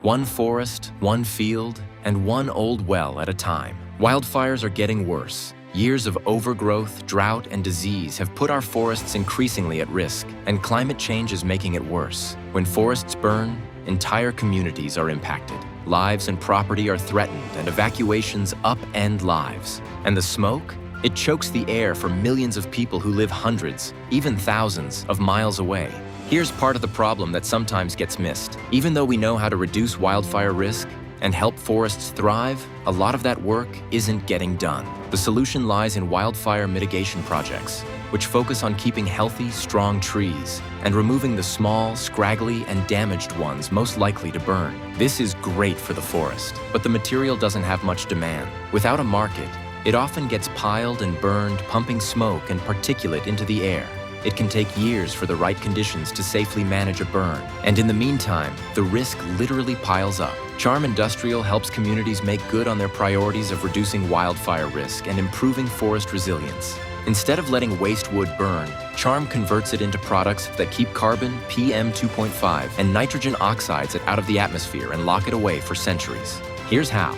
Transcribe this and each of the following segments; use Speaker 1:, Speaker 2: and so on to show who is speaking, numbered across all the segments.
Speaker 1: One forest, one field, and one old well at a time. Wildfires are getting worse. Years of overgrowth, drought, and disease have put our forests increasingly at risk, and climate change is making it worse. When forests burn, entire communities are impacted. Lives and property are threatened, and evacuations upend lives. And the smoke? It chokes the air for millions of people who live hundreds, even thousands, of miles away. Here's part of the problem that sometimes gets missed. Even though we know how to reduce wildfire risk and help forests thrive, a lot of that work isn't getting done. The solution lies in wildfire mitigation projects, which focus on keeping healthy, strong trees and removing the small, scraggly, and damaged ones most likely to burn. This is great for the forest, but the material doesn't have much demand. Without a market, it often gets piled and burned, pumping smoke and particulate into the air. It can take years for the right conditions to safely manage a burn. And in the meantime, the risk literally piles up. Charm Industrial helps communities make good on their priorities of reducing wildfire risk and improving forest resilience. Instead of letting waste wood burn, Charm converts it into products that keep carbon, PM 2.5, and nitrogen oxides out of the atmosphere and lock it away for centuries. Here's how.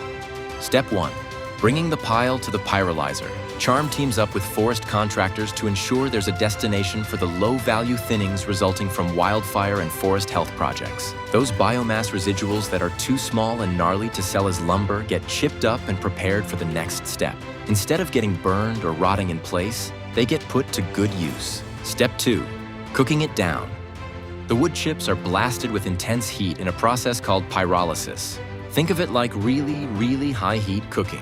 Speaker 1: Step 1. Bringing the pile to the pyrolyzer. Charm teams up with forest contractors to ensure there's a destination for the low-value thinnings resulting from wildfire and forest health projects. Those biomass residuals that are too small and gnarly to sell as lumber get chipped up and prepared for the next step. Instead of getting burned or rotting in place, they get put to good use. Step 2. Cooking it down. The wood chips are blasted with intense heat in a process called pyrolysis. Think of it like really, really high-heat cooking.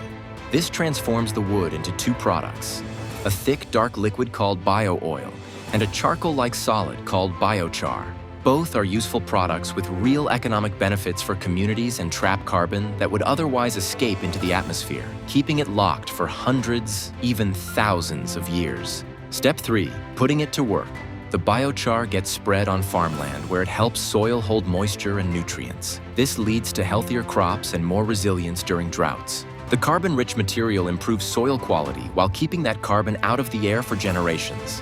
Speaker 1: This transforms the wood into two products, a thick, dark liquid called bio-oil and a charcoal-like solid called biochar. Both are useful products with real economic benefits for communities and trap carbon that would otherwise escape into the atmosphere, keeping it locked for hundreds, even thousands of years. Step 3. Putting it to work. The biochar gets spread on farmland where it helps soil hold moisture and nutrients. This leads to healthier crops and more resilience during droughts. The carbon-rich material improves soil quality while keeping that carbon out of the air for generations.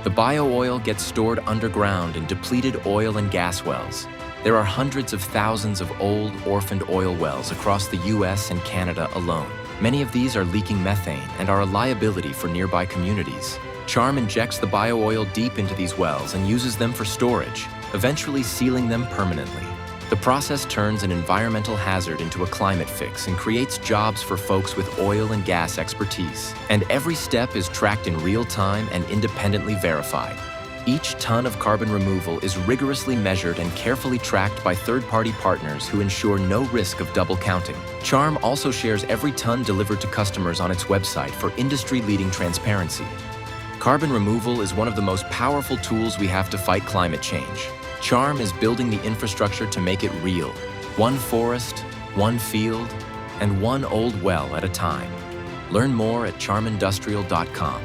Speaker 1: The bio-oil gets stored underground in depleted oil and gas wells. There are hundreds of thousands of old, orphaned oil wells across the US and Canada alone. Many of these are leaking methane and are a liability for nearby communities. Charm injects the bio-oil deep into these wells and uses them for storage, eventually sealing them permanently. The process turns an environmental hazard into a climate fix and creates jobs for folks with oil and gas expertise. And every step is tracked in real time and independently verified. Each ton of carbon removal is rigorously measured and carefully tracked by third-party partners who ensure no risk of double counting. Charm also shares every ton delivered to customers on its website for industry-leading transparency. Carbon removal is one of the most powerful tools we have to fight climate change. Charm is building the infrastructure to make it real. One forest, one field, and one old well at a time. Learn more at charmindustrial.com.